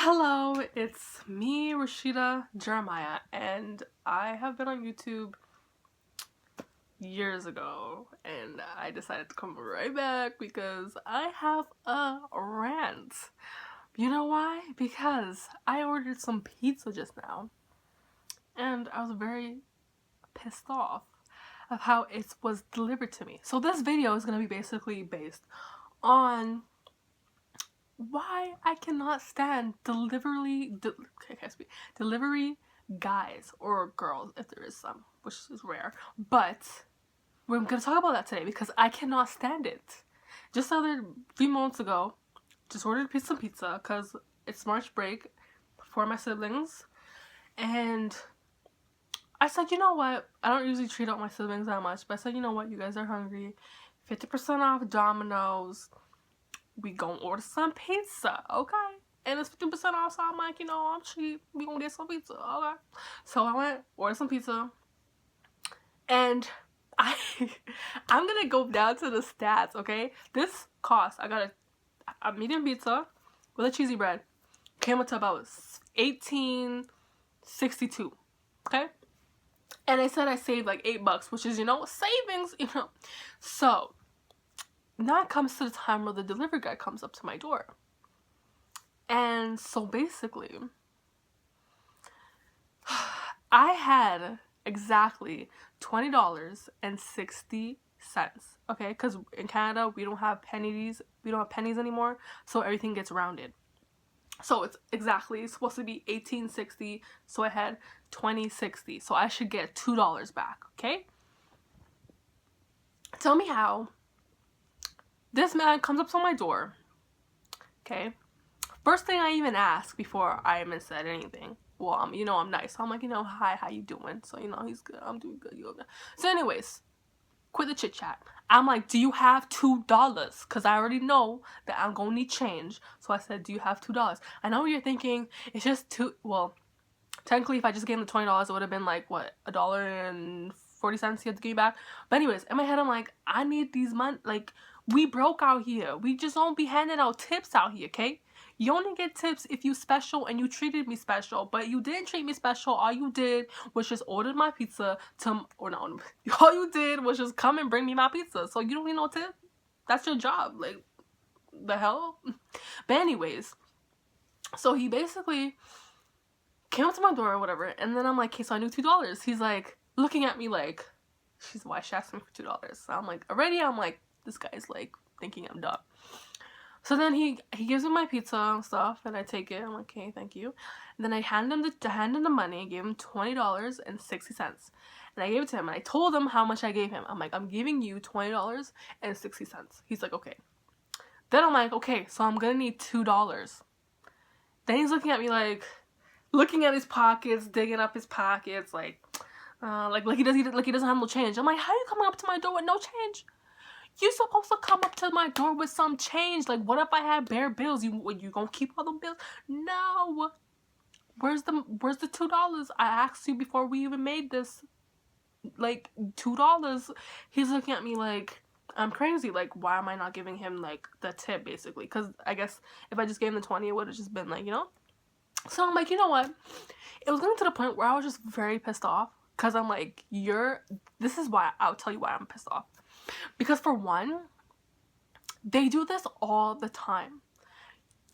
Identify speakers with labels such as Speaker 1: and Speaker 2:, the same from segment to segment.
Speaker 1: Hello, it's me, Rashida Jeremiah, and I have been on YouTube years ago, and I decided to come right back because I have a rant. You know why? Because I ordered some pizza just now, and I was very pissed off of how it was delivered to me. So this video is going to be basically based on why I cannot stand delivery guys or girls, if there is some, which is rare. But we're gonna talk about that today because I cannot stand it. Just the other few months ago, just ordered some pizza because it's March break for my siblings, and I said, you know what? I don't usually treat out my siblings that much, but I said, you know what? You guys are hungry. 50% off Domino's. We gonna order some pizza, okay? And it's 50% off, so I'm like, I'm cheap. We gonna get some pizza, okay? So I went, ordered some pizza, and I'm gonna go down to the stats, okay? This cost, I got a medium pizza with a cheesy bread. Came up to about $18.62, okay? And I said I saved like $8, which is, savings, So now it comes to the time where the delivery guy comes up to my door. And so basically, I had exactly $20.60. Okay, because in Canada we don't have pennies anymore, so everything gets rounded. So it's supposed to be $18.60, so I had $20.60, so I should get $2 back. Okay, tell me how. This man comes up to my door. Okay, first thing I even ask before I even said anything. Well, I'm nice. So I'm like, hi, how you doing? So, he's good. I'm doing good. You okay? So anyways, quit the chit chat. I'm like, do you have $2? Because I already know that I'm going to need change. So I said, do you have $2? I know what you're thinking. It's just well, technically if I just gave him the $20, it would have been like, what, $1.40 he had to give me back. But anyways, in my head, I'm like, I need these money. Like, we broke out here. We just don't be handing out tips out here, okay? You only get tips if you special and you treated me special, but you didn't treat me special. All you did was just order my pizza all you did was just come and bring me my pizza. So you don't need no tip. That's your job. Like, the hell? But anyways, so he basically came up to my door or whatever, and then I'm like, okay, so I need $2. He's like looking at me like, why she asked me for $2? So I'm like, this guy's like thinking I'm dumb. So then he gives me my pizza and stuff, and I take it. I'm like, okay, thank you. And then I hand him the money. I gave him $20.60, and I gave it to him. And I told him how much I gave him. I'm like, I'm giving you $20.60. He's like, okay. Then I'm like, okay, so I'm gonna need $2. Then he's looking at me like, looking at his pockets, digging up his pockets, like he doesn't have no change. I'm like, how are you coming up to my door with no change? You supposed to come up to my door with some change. Like, what if I had bare bills? You gonna keep all them bills? No. Where's the $2? I asked you before we even made this. Like, $2. He's looking at me like I'm crazy. Like, why am I not giving him like the tip, basically? Because I guess if I just gave him the 20, it would have just been like, So I'm like, you know what? It was getting to the point where I was just very pissed off. Because I'm like, this is why, I'll tell you why I'm pissed off. Because for one, they do this all the time.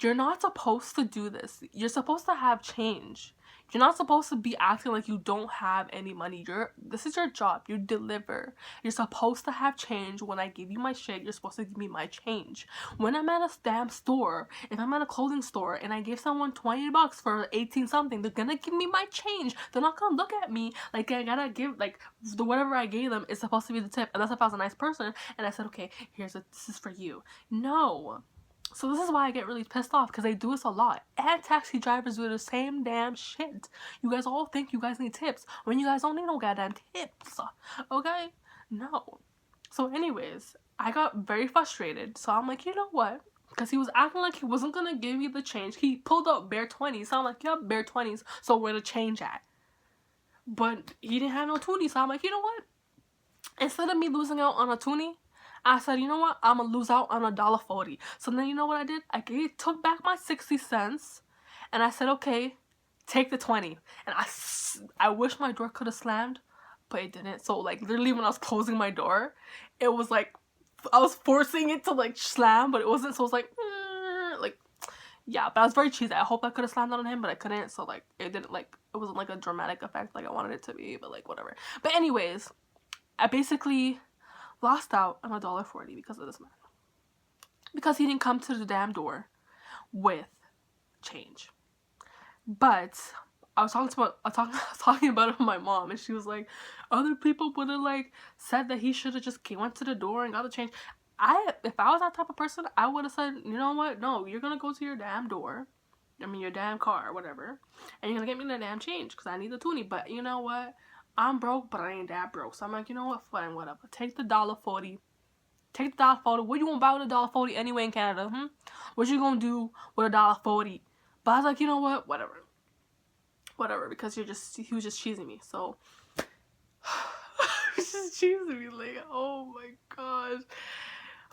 Speaker 1: You're not supposed to do this. You're supposed to have change. You're not supposed to be acting like you don't have any money. This is your job. You deliver. You're supposed to have change. When I give you my shit, you're supposed to give me my change. When I'm at a damn store, if I'm at a clothing store and I give someone $20 for 18 something, they're gonna give me my change. They're not gonna look at me like I gotta give, like, whatever I gave them is supposed to be the tip. And that's if I was a nice person and I said, okay, this is for you. No. So this is why I get really pissed off, because they do this a lot. And taxi drivers do the same damn shit. You guys all think you guys need tips when you guys don't need no goddamn tips. Okay? No. So anyways, I got very frustrated. So I'm like, you know what? Because he was acting like he wasn't going to give me the change. He pulled out bare 20s. So I'm like, yeah, bare 20s. So where the change at? But he didn't have no 20s. So I'm like, you know what? Instead of me losing out on a toonie, I said, you know what? I'm gonna lose out on $1.40. So then you know what I did? I took back my 60 cents And I said, okay, take the 20. And I wish my door could have slammed, but it didn't. So like literally when I was closing my door, it was like I was forcing it to like slam, but it wasn't. So it was like yeah. But I was very cheesy. I hope I could have slammed on him, but I couldn't. So like it didn't like it wasn't like a dramatic effect like I wanted it to be. But like whatever. But anyways, I basically lost out on $1.40 because of this man. Because he didn't come to the damn door with change. But I was talking about it with my mom, and she was like, other people would have like said that he should have just went to the door and got the change. If I was that type of person, I would have said, you know what? No, you're gonna go to your damn door. I mean, your damn car, whatever, and you're gonna get me the damn change because I need the toonie. But you know what? I'm broke, but I ain't that broke. So I'm like, you know what? Fine, whatever. Take the $1.40. Take the $1.40. What you gonna buy with $1.40 anyway in Canada? What you gonna do with $1.40? But I was like, you know what? Whatever, because he was just cheesing me. So he's just cheesing me. Like, oh my gosh.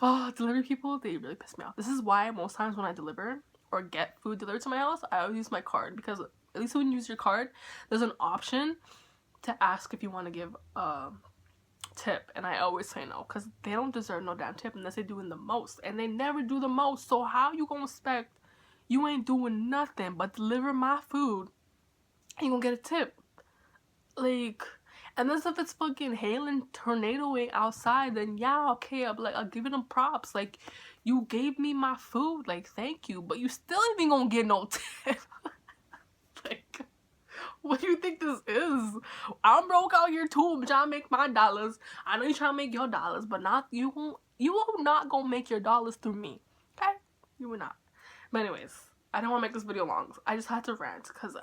Speaker 1: Oh, delivery people, they really piss me off. This is why most times when I deliver or get food delivered to my house, I always use my card, because at least when you use your card, there's an option to ask if you want to give a tip, and I always say no, because they don't deserve no damn tip unless they're doing the most, and they never do the most. So how you gonna expect you ain't doing nothing but deliver my food and you gonna get a tip? Like, unless if it's fucking hailing, tornadoing outside, then yeah, okay, I'll give them props. Like, you gave me my food, like, thank you, but you still ain't gonna get no tip. Like, what do you think this is? I'm broke out here too. I'm trying to make my dollars. I know you're trying to make your dollars, but not you. You will not go make your dollars through me. Okay? You will not. But anyways, I don't want to make this video long. I just had to rant because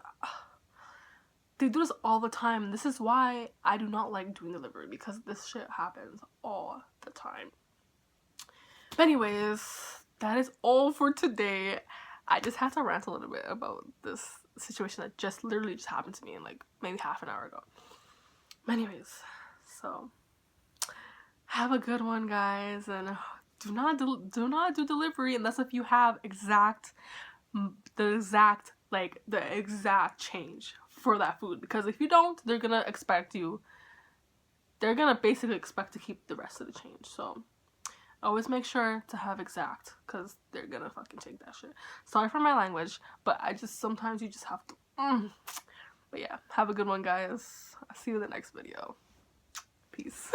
Speaker 1: they do this all the time. This is why I do not like doing delivery, because this shit happens all the time. But anyways, that is all for today. I just had to rant a little bit about this situation that just literally just happened to me in like maybe half an hour ago. But anyways, so have a good one, guys, and do not do delivery unless if you have the exact change for that food, because if you don't, they're gonna basically expect to keep the rest of the change. So always make sure to have exact, because they're gonna fucking take that shit. Sorry for my language, but sometimes you just have to. But yeah, have a good one, guys. I'll see you in the next video. Peace.